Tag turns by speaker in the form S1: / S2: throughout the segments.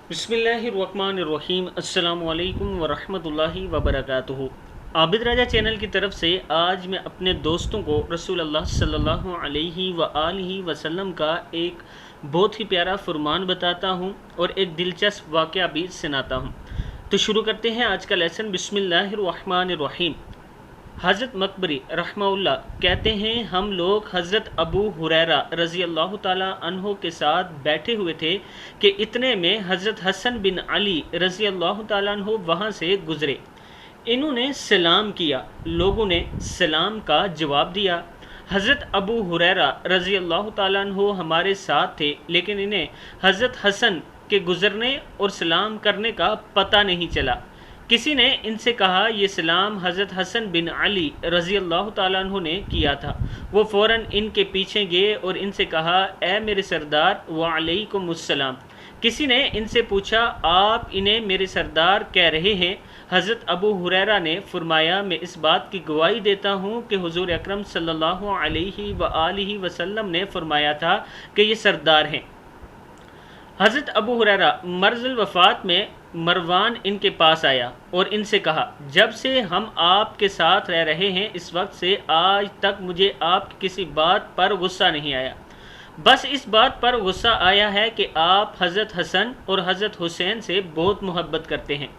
S1: बिस्मिल्लाहिर्रहमानिर्रहीम। अस्सलाम वालेकुम वरहमतुल्लाहि वबरकातुहू। आबिद राजा चैनल की तरफ से आज मैं अपने दोस्तों को रसूल अल्लाह सल्लल्लाहु अलैहि वआलिहि वसल्लम का एक बहुत ही प्यारा फरमान बताता हूँ और एक दिलचस्प वाक़या भी सुनाता हूँ। तो शुरू करते हैं आज का लेसन। बिस्मिल्लाहिर्रहमानिर्रहीम। हज़रत मकबरी रहमहुल्लाह कहते हैं, हम लोग हज़रत अबू हुरैरा रज़ी अल्लाह ताला अन्हो के साथ बैठे हुए थे कि इतने में हज़रत हसन बिन अली रज़ी अल्लाह ताला अन्हो वहाँ से गुज़रे। इन्होंने सलाम किया, लोगों ने सलाम का जवाब दिया। हज़रत अबू हुरैरा रज़ी अल्लाह ताला अन्हो हमारे साथ थे, लेकिन इन्हें हज़रत हसन के गुज़रने और सलाम करने का पता नहीं चला। किसी ने इनसे कहा, ये सलाम हज़रत हसन बिन अली रज़ी अल्लाह ताला अन्हु ने किया था। वो फ़ौरन इनके पीछे गए और इनसे कहा, ए मेरे सरदार वालेकुमुस्सलाम। किसी ने इनसे पूछा, आप इन्हें मेरे सरदार कह रहे हैं? हज़रत अबू हुरैरा ने फरमाया, मैं इस बात की गवाही देता हूँ कि हुज़ूर अकरम सल्लल्लाहु अलैहि वआलिहि वसल्लम ने फरमाया था कि ये सरदार हैं। हज़रत अबू हुरैरा मर्ज़ुल वफ़ात में मरवान इनके पास आया और इनसे कहा, जब से हम आपके साथ रह रहे हैं इस वक्त से आज तक मुझे आपकी किसी बात पर गुस्सा नहीं आया। बस इस बात पर गुस्सा आया है कि आप हज़रत हसन और हज़रत हुसैन से बहुत मोहब्बत करते हैं।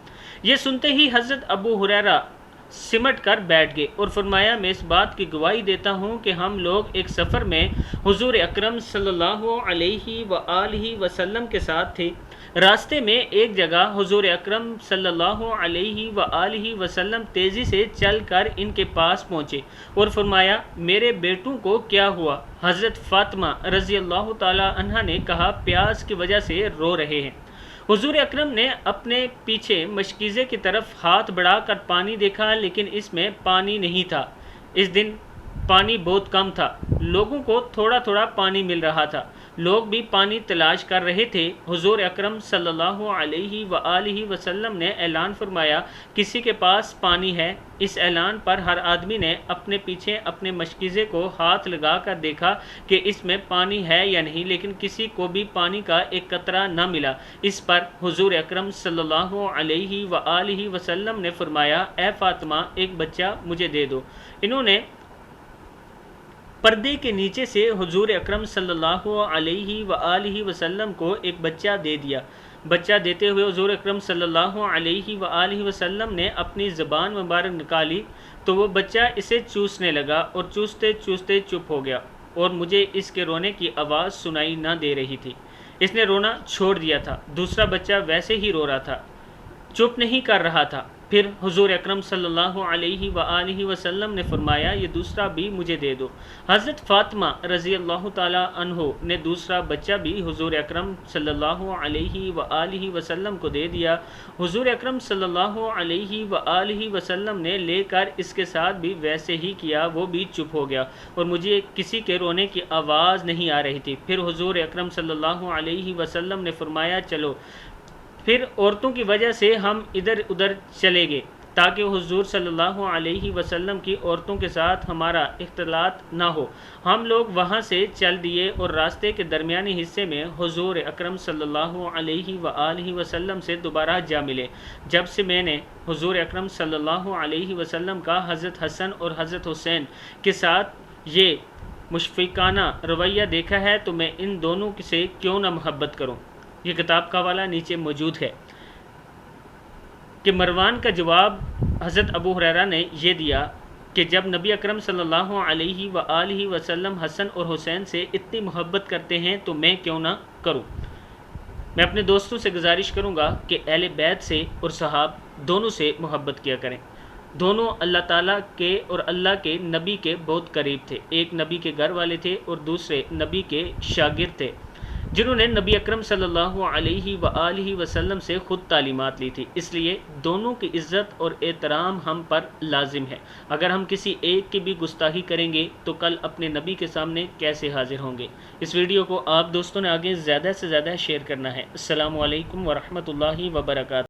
S1: ये सुनते ही हज़रत अबू हुरैरा सिमट कर बैठ गए और फरमाया, मैं इस बात की गवाही देता हूँ कि हम लोग एक सफ़र में हुज़ूर अकरम सल्लल्लाहु अलैहि वआलिहि वसल्लम के साथ थे। रास्ते में एक जगह हुज़ूर अकरम सल्लल्लाहु अलैहि वआलिहि वसल्लम तेज़ी से चलकर इनके पास पहुँचे और फरमाया, मेरे बेटों को क्या हुआ? हज़रत फ़ातिमा रज़ी अल्लाह ताला अन्हा ने कहा, प्यास की वजह से रो रहे हैं। हुज़ूर अकरम ने अपने पीछे मशकीज़े की तरफ हाथ बढ़ाकर पानी देखा, लेकिन इसमें पानी नहीं था। इस दिन पानी बहुत कम था, लोगों को थोड़ा थोड़ा पानी मिल रहा था। लोग भी पानी तलाश कर रहे थे। हुज़ूर अकरम सल्लल्लाहु अलैहि वआलिहि वसल्लम ने ऐलान फरमाया, किसी के पास पानी है? इस ऐलान पर हर आदमी ने अपने पीछे अपने मशकीज़े को हाथ लगा कर देखा कि इसमें पानी है या नहीं, लेकिन किसी को भी पानी का एक कतरा न मिला। इस पर हुज़ूर अकरम सल्लल्लाहु अलैहि वआलिहि वसल्लम ने फरमाया, ए फ़ातिमा, एक बच्चा मुझे दे दो। इन्होंने पर्दे के नीचे से हुज़ूर अकरम सल्लल्लाहु अलैहि वआलिहि वसल्लम को एक बच्चा दे दिया। बच्चा देते हुए हुज़ूर अकरम सल्लल्लाहु अलैहि वआलिहि वसल्लम ने अपनी ज़बान मुबारक निकाली तो वो बच्चा इसे चूसने लगा और चूसते चूसते चुप हो गया और मुझे इसके रोने की आवाज़ सुनाई न दे रही थी। इसने रोना छोड़ दिया था। दूसरा बच्चा वैसे ही रो रहा था, चुप नहीं कर रहा था। फिर हुज़ूर अकरम सल्लल्लाहु अलैहि वआलिहि वसल्लम ने फरमाया, ये दूसरा भी मुझे दे दो। हज़रत फ़ातिमा रज़ी अल्लाह ताला अन्हो ने दूसरा बच्चा भी हुज़ूर अकरम सल्लल्लाहु अलैहि वआलिहि वसल्लम को दे दिया। हुज़ूर अकरम सल्लल्लाहु अलैहि वआलिहि वसल्लम ने लेकर इसके साथ भी वैसे ही किया, वो भी चुप हो गया और मुझे किसी के रोने की आवाज़ नहीं आ रही थी। फिर हुज़ूर अकरम सल्लल्लाहु अलैहि वसल्लम ने फरमाया, चलो। फिर औरतों की वजह से हम इधर उधर चले गए ताकि हुज़ूर सल्लल्लाहु अलैहि वसल्लम की औरतों के साथ हमारा इख्तिलात ना हो। हम लोग वहाँ से चल दिए और रास्ते के दरमियानी हिस्से में हुज़ूर अकरम सल्लल्लाहु अलैहि वआलिहि वसल्लम से दोबारा जा मिले। जब से मैंने हुज़ूर अकरम सल्लल्लाहु अलैहि वसल्लम का हज़रत हसन और हज़रत हुसैन के साथ ये मुशफ़िकाना रवैया देखा है तो मैं इन दोनों से क्यों ना मोहब्बत करूँ। ये किताब का हवाला नीचे मौजूद है कि मरवान का जवाब हज़रत अबू हुरैरा ने ये दिया कि जब नबी अकरम सल्लल्लाहु अलैहि वआलिहि वसल्लम हसन और हुसैन से इतनी मोहब्बत करते हैं तो मैं क्यों ना करूं। मैं अपने दोस्तों से गुजारिश करूंगा कि अहले बैत से और सहाब दोनों से मोहब्बत किया करें। दोनों अल्लाह ताला के और अल्लाह के नबी के बहुत करीब थे। एक नबी के घर वाले थे और दूसरे नबी के शागिर्द थे जिन्होंने नबी अकरम सल्लल्लाहु अलैहि वआलिहि वसल्लम से ख़ुद तालीमात ली थी। इसलिए दोनों की इज़्ज़त और एहतराम हम पर लाजिम है। अगर हम किसी एक की भी गुस्ताखी करेंगे तो कल अपने नबी के सामने कैसे हाजिर होंगे। इस वीडियो को आप दोस्तों ने आगे ज़्यादा से ज़्यादा शेयर करना है। अस्सलामु अलैकुम वरहमतुल्लाहि वबरकातुहू।